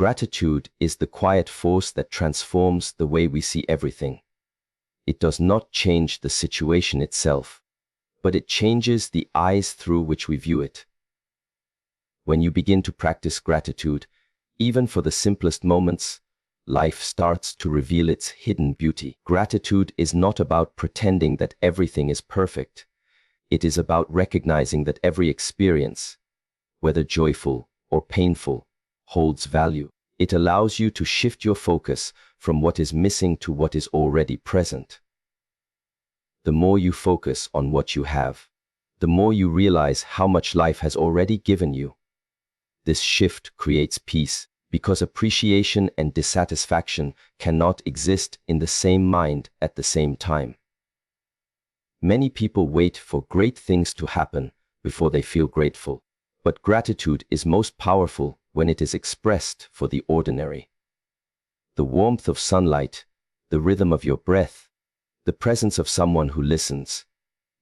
Gratitude is the quiet force that transforms the way we see everything. It does not change the situation itself, but it changes the eyes through which we view it. When you begin to practice gratitude, even for the simplest moments, life starts to reveal its hidden beauty. Gratitude is not about pretending that everything is perfect. It is about recognizing that every experience, whether joyful or painful, holds value. It allows you to shift your focus from what is missing to what is already present. The more you focus on what you have, the more you realize how much life has already given you. This shift creates peace, because appreciation and dissatisfaction cannot exist in the same mind at the same time. Many people wait for great things to happen before they feel grateful, but gratitude is most powerful when it is expressed for the ordinary. The warmth of sunlight, the rhythm of your breath, the presence of someone who listens.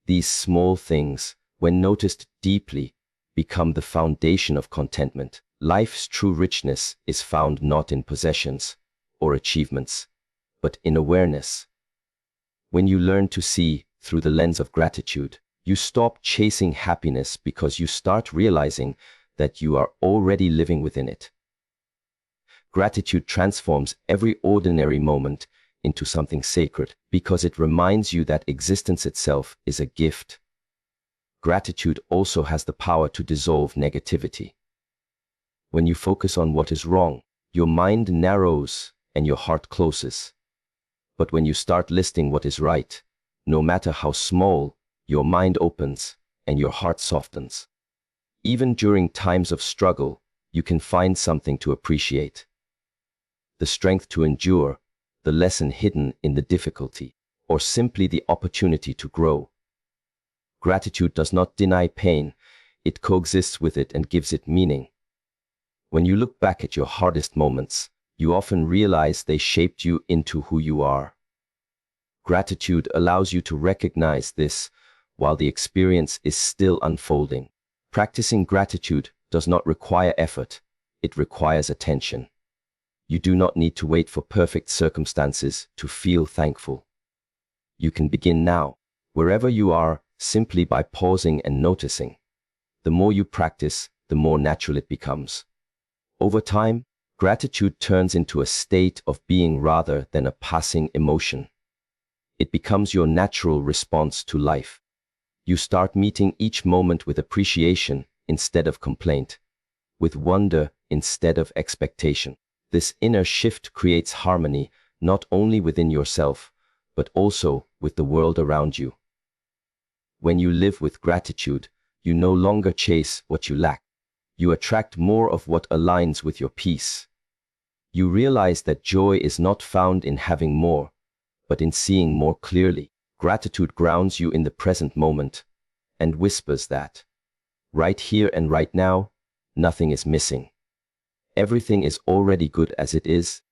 These small things, when noticed deeply, become the foundation of contentment. Life's true richness is found not in possessions or achievements, but in awareness. When you learn to see through the lens of gratitude, you stop chasing happiness because you start realizing that you are already living within it. Gratitude transforms every ordinary moment into something sacred because it reminds you that existence itself is a gift. Gratitude also has the power to dissolve negativity. When you focus on what is wrong, your mind narrows and your heart closes. But when you start listing what is right, no matter how small, your mind opens and your heart softens. Even during times of struggle, you can find something to appreciate. The strength to endure, the lesson hidden in the difficulty, or simply the opportunity to grow. Gratitude does not deny pain, it coexists with it and gives it meaning. When you look back at your hardest moments, you often realize they shaped you into who you are. Gratitude allows you to recognize this while the experience is still unfolding. Practicing gratitude does not require effort, it requires attention. You do not need to wait for perfect circumstances to feel thankful. You can begin now, wherever you are, simply by pausing and noticing. The more you practice, the more natural it becomes. Over time, gratitude turns into a state of being rather than a passing emotion. It becomes your natural response to life. You start meeting each moment with appreciation instead of complaint, with wonder instead of expectation. This inner shift creates harmony not only within yourself, but also with the world around you. When you live with gratitude, you no longer chase what you lack. You attract more of what aligns with your peace. You realize that joy is not found in having more, but in seeing more clearly. Gratitude grounds you in the present moment and whispers that, right here and right now, nothing is missing. Everything is already good as it is,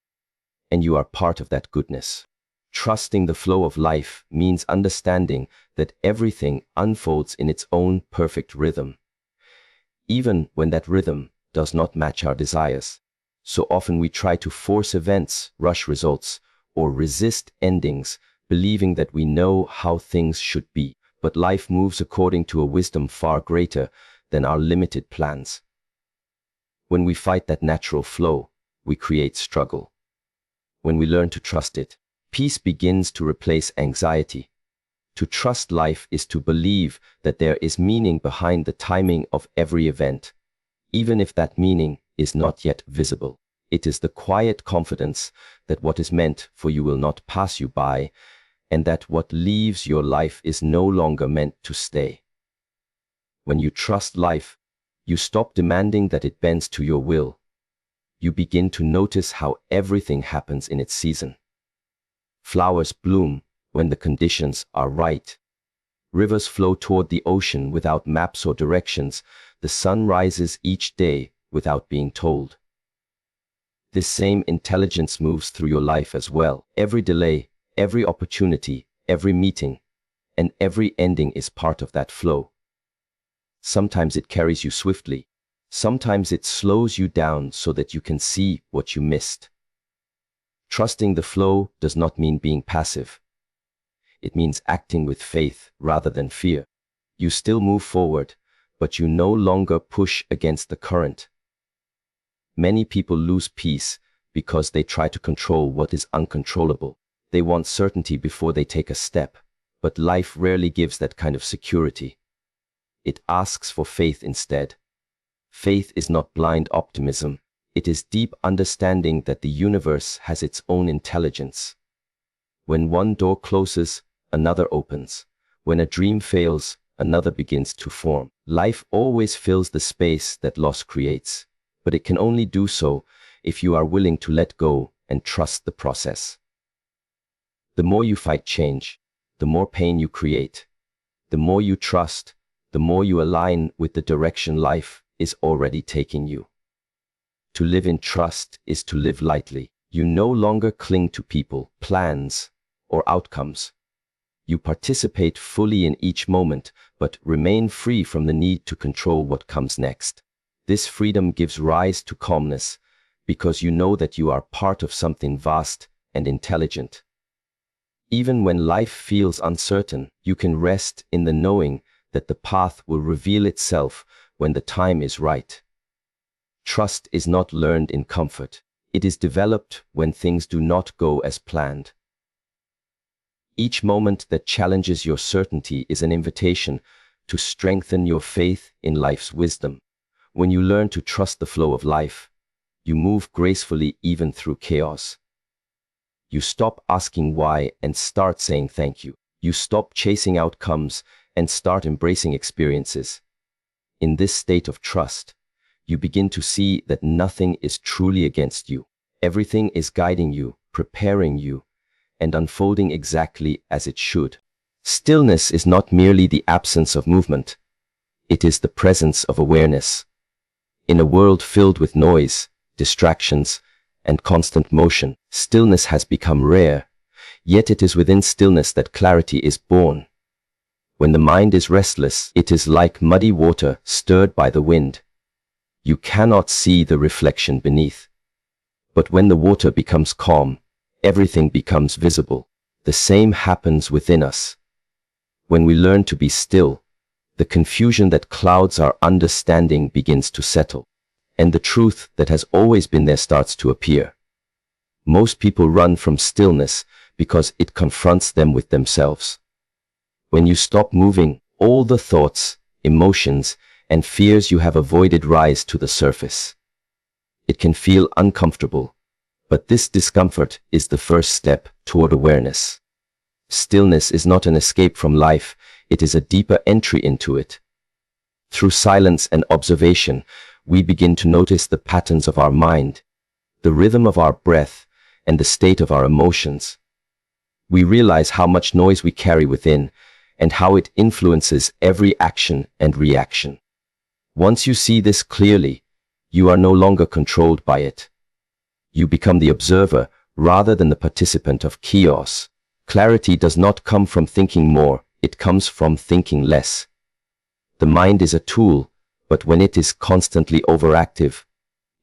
and you are part of that goodness. Trusting the flow of life means understanding that everything unfolds in its own perfect rhythm, even when that rhythm does not match our desires. So often we try to force events, rush results, or resist endings, believing that we know how things should be. But life moves according to a wisdom far greater than our limited plans. When we fight that natural flow, we create struggle. When we learn to trust it, peace begins to replace anxiety. To trust life is to believe that there is meaning behind the timing of every event, even if that meaning is not yet visible. It is the quiet confidence that what is meant for you will not pass you by, and that what leaves your life is no longer meant to stay. When you trust life, you stop demanding that it bends to your will. You begin to notice how everything happens in its season. Flowers bloom when the conditions are right. Rivers flow toward the ocean without maps or directions. The sun rises each day without being told. This same intelligence moves through your life as well. Every delay, every opportunity, every meeting, and every ending is part of that flow. Sometimes it carries you swiftly, Sometimes it slows you down so that you can see what you missed. Trusting the flow does not mean being passive. It means acting with faith rather than fear. You still move forward, but you no longer push against the current. Many people lose peace because they try to control what is uncontrollable. They want certainty before they take a step, but life rarely gives that kind of security. It asks for faith instead. Faith is not blind optimism. It is deep understanding that the universe has its own intelligence. When one door closes, another opens. When a dream fails, another begins to form. Life always fills the space that loss creates, but it can only do so if you are willing to let go and trust the process. The more you fight change, the more pain you create. The more you trust, the more you align with the direction life is already taking you. To live in trust is to live lightly. You no longer cling to people, plans, or outcomes. You participate fully in each moment, but remain free from the need to control what comes next. This freedom gives rise to calmness, because you know that you are part of something vast and intelligent. Even when life feels uncertain, you can rest in the knowing that the path will reveal itself when the time is right. Trust is not learned in comfort. It is developed when things do not go as planned. Each moment that challenges your certainty is an invitation to strengthen your faith in life's wisdom. When you learn to trust the flow of life, you move gracefully even through chaos. You stop asking why and start saying thank you. You stop chasing outcomes and start embracing experiences. In this state of trust, you begin to see that nothing is truly against you. Everything is guiding you, preparing you, and unfolding exactly as it should. Stillness is not merely the absence of movement. It is the presence of awareness. In a world filled with noise, distractions, and constant motion, stillness has become rare, yet it is within stillness that clarity is born. When the mind is restless, it is like muddy water stirred by the wind. You cannot see the reflection beneath. But when the water becomes calm, everything becomes visible. The same happens within us. When we learn to be still, the confusion that clouds our understanding begins to settle, and the truth that has always been there starts to appear. Most people run from stillness because it confronts them with themselves. When you stop moving, all the thoughts, emotions, and fears you have avoided rise to the surface. It can feel uncomfortable, but this discomfort is the first step toward awareness. Stillness is not an escape from life, it is a deeper entry into it. Through silence and observation, we begin to notice the patterns of our mind, the rhythm of our breath, and the state of our emotions. We realize how much noise we carry within, and how it influences every action and reaction. Once you see this clearly, you are no longer controlled by it. You become the observer rather than the participant of chaos. Clarity does not come from thinking more, it comes from thinking less. The mind is a tool, but when it is constantly overactive,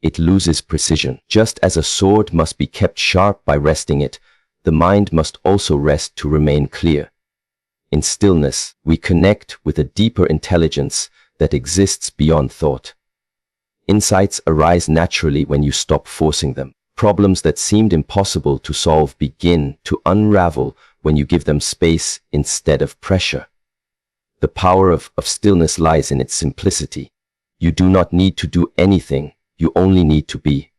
it loses precision. Just as a sword must be kept sharp by resting it, the mind must also rest to remain clear. In stillness, we connect with a deeper intelligence that exists beyond thought. Insights arise naturally when you stop forcing them. Problems that seemed impossible to solve begin to unravel when you give them space instead of pressure. The power of stillness lies in its simplicity. You do not need to do anything, you only need to be.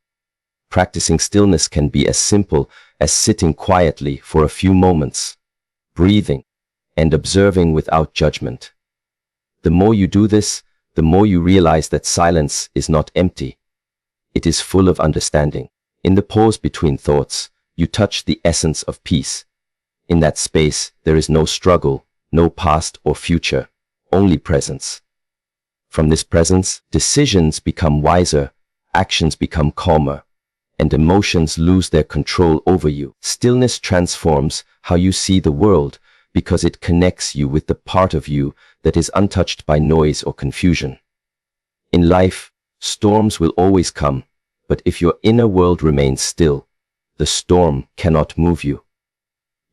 Practicing stillness can be as simple as sitting quietly for a few moments, breathing, and observing without judgment. The more you do this, the more you realize that silence is not empty. It is full of understanding. In the pause between thoughts, you touch the essence of peace. In that space, there is no struggle, no past or future, only presence. From this presence, decisions become wiser, actions become calmer, and emotions lose their control over you. Stillness transforms how you see the world because it connects you with the part of you that is untouched by noise or confusion. In life, Storms will always come, but if your inner world remains still, the storm cannot move you.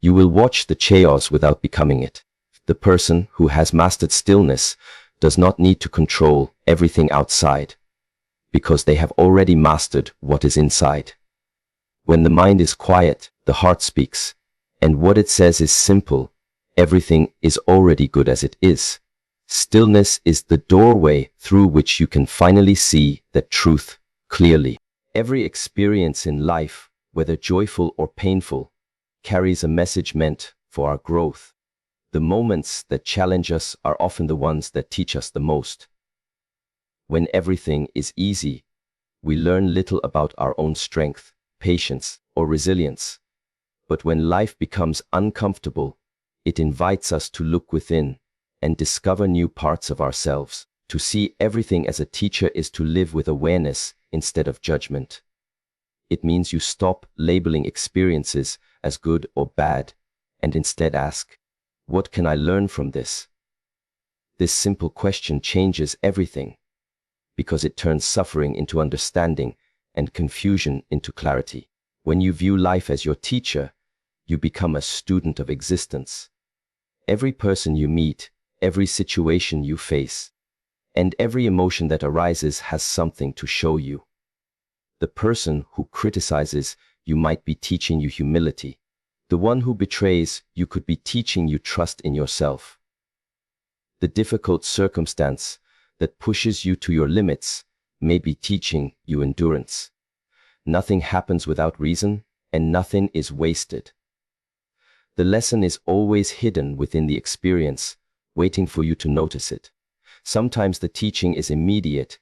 You will watch the chaos without becoming it. The person who has mastered stillness does not need to control everything outside, because they have already mastered what is inside. When the mind is quiet, the heart speaks, and what it says is simple. Everything is already good as it is. Stillness is the doorway through which you can finally see that truth clearly. Every experience in life, whether joyful or painful, carries a message meant for our growth. The moments that challenge us are often the ones that teach us the most. When everything is easy, we learn little about our own strength, patience, or resilience. But when life becomes uncomfortable, it invites us to look within and discover new parts of ourselves. To see everything as a teacher is to live with awareness instead of judgment. It means you stop labeling experiences as good or bad and instead ask, what can I learn from this? This simple question changes everything, because it turns suffering into understanding and confusion into clarity. When you view life as your teacher, you become a student of existence. Every person you meet, every situation you face, and every emotion that arises has something to show you. The person who criticizes you might be teaching you humility. The one who betrays you could be teaching you trust in yourself. The difficult circumstance that pushes you to your limits may be teaching you endurance. Nothing happens without reason, and nothing is wasted. The lesson is always hidden within the experience, waiting for you to notice it. Sometimes the teaching is immediate,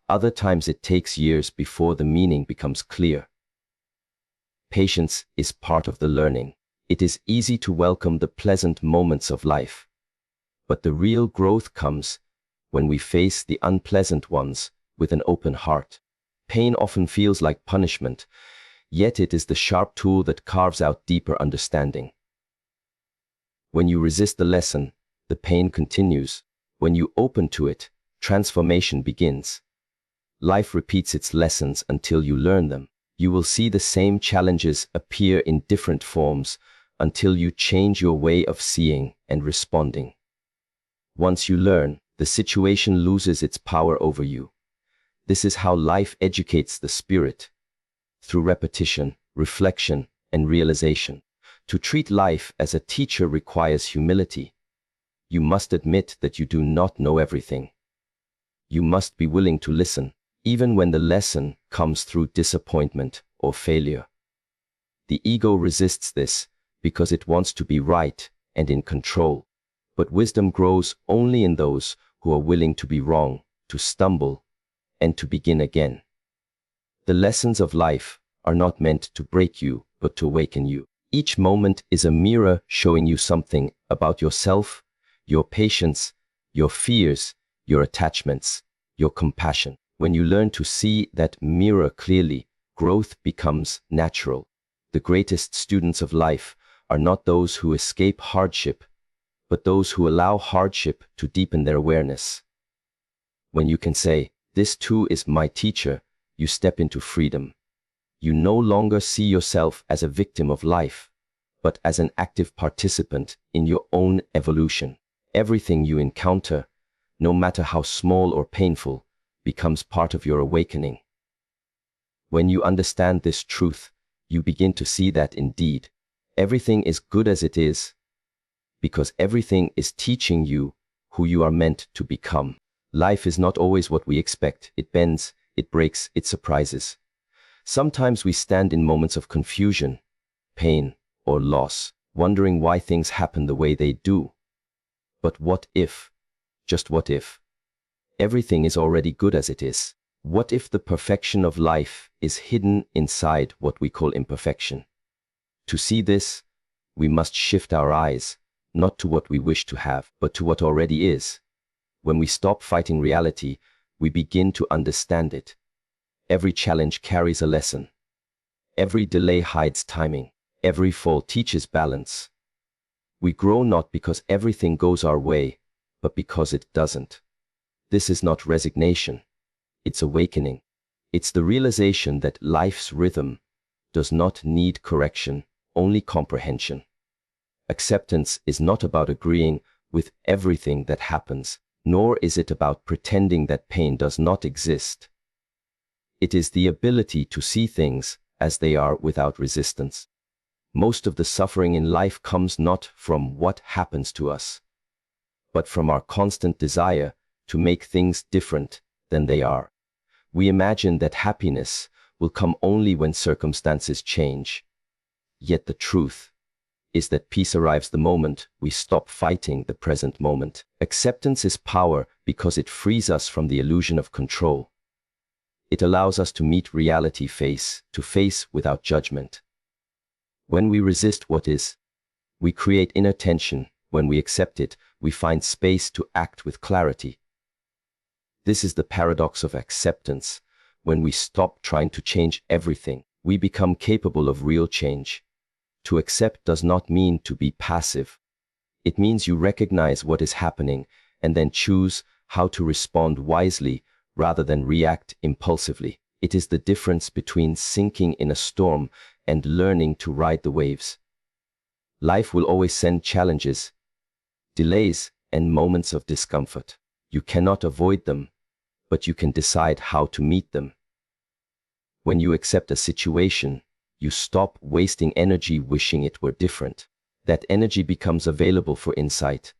other times it takes years before the meaning becomes clear. Patience is part of the learning. It is easy to welcome the pleasant moments of life, but the real growth comes when we face the unpleasant ones with an open heart. Pain often feels like punishment, yet it is the sharp tool that carves out deeper understanding. When you resist the lesson, the pain continues. When you open to it, transformation begins. Life repeats its lessons until you learn them. You will see the same challenges appear in different forms until you change your way of seeing and responding. Once you learn, the situation loses its power over you. This is how life educates the spirit, through repetition, reflection, and realization. To treat life as a teacher requires humility. You must admit that you do not know everything. You must be willing to listen, even when the lesson comes through disappointment or failure. The ego resists this because it wants to be right and in control. But wisdom grows only in those who are willing to be wrong, to stumble, and to begin again. The lessons of life are not meant to break you, but to awaken you. Each moment is a mirror showing you something about yourself, your patience, your fears, your attachments, your compassion. When you learn to see that mirror clearly, growth becomes natural. The greatest students of life are not those who escape hardship, but those who allow hardship to deepen their awareness. When you can say, "This too is my teacher," you step into freedom. You no longer see yourself as a victim of life, but as an active participant in your own evolution. Everything you encounter, no matter how small or painful, becomes part of your awakening. When you understand this truth, you begin to see that indeed, everything is good as it is, because everything is teaching you who you are meant to become. Life is not always what we expect. It bends, it breaks, it surprises. Sometimes we stand in moments of confusion, pain, or loss, wondering why things happen the way they do. But what if, just what if, everything is already good as it is? What if the perfection of life is hidden inside what we call imperfection? To see this, we must shift our eyes, not to what we wish to have, but to what already is. When we stop fighting reality, we begin to understand it. Every challenge carries a lesson. Every delay hides timing. Every fall teaches balance. We grow not because everything goes our way, but because it doesn't. This is not resignation. It's awakening. It's the realization that life's rhythm does not need correction, only comprehension. Acceptance is not about agreeing with everything that happens, nor is it about pretending that pain does not exist. It is the ability to see things as they are without resistance. Most of the suffering in life comes not from what happens to us, but from our constant desire to make things different than they are. We imagine that happiness will come only when circumstances change. Yet the truth is that peace arrives the moment we stop fighting the present moment. Acceptance is power because it frees us from the illusion of control. It allows us to meet reality face to face without judgment. When we resist what is, we create inner tension. When we accept it, we find space to act with clarity. This is the paradox of acceptance. When we stop trying to change everything, we become capable of real change. To accept does not mean to be passive. It means you recognize what is happening and then choose how to respond wisely rather than react impulsively. It is the difference between sinking in a storm and learning to ride the waves. Life will always send challenges, delays, and moments of discomfort. You cannot avoid them, but you can decide how to meet them. When you accept a situation, you stop wasting energy wishing it were different. That energy becomes available for insight,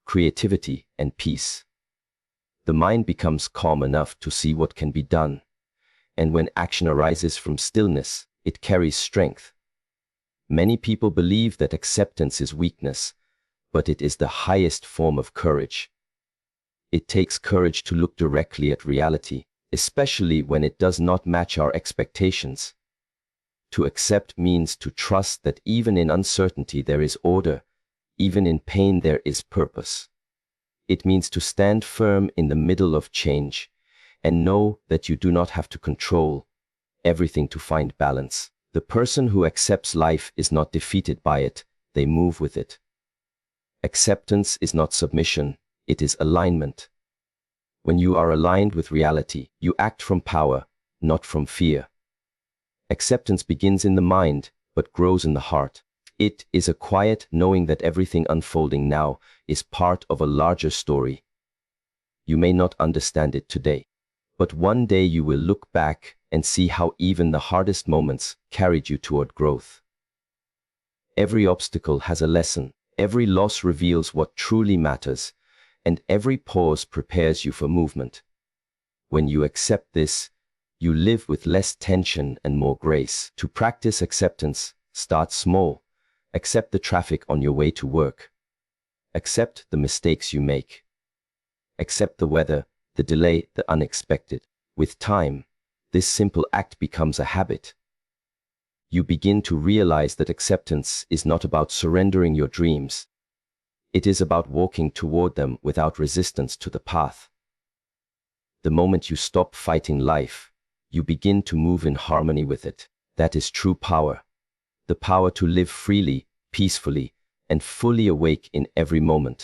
creativity, and peace. The mind becomes calm enough to see what can be done. And when action arises from stillness, it carries strength. Many people believe that acceptance is weakness, but it is the highest form of courage. It takes courage to look directly at reality, especially when it does not match our expectations. To accept means to trust that even in uncertainty there is order, even in pain there is purpose. It means to stand firm in the middle of change and know that you do not have to control everything to find balance. The person who accepts life is not defeated by it, they move with it. Acceptance is not submission, it is alignment. When you are aligned with reality, you act from power, not from fear. Acceptance begins in the mind, but grows in the heart. It is a quiet knowing that everything unfolding now is part of a larger story. You may not understand it today, but one day you will look back and see how even the hardest moments carried you toward growth. Every obstacle has a lesson, every loss reveals what truly matters, and every pause prepares you for movement. When you accept this, you live with less tension and more grace. To practice acceptance, start small. Accept the traffic on your way to work. Accept the mistakes you make. Accept the weather, the delay, the unexpected. With time, this simple act becomes a habit. You begin to realize that acceptance is not about surrendering your dreams. It is about walking toward them without resistance to the path. The moment you stop fighting life, you begin to move in harmony with it. That is true power. The power to live freely, peacefully, and fully awake in every moment.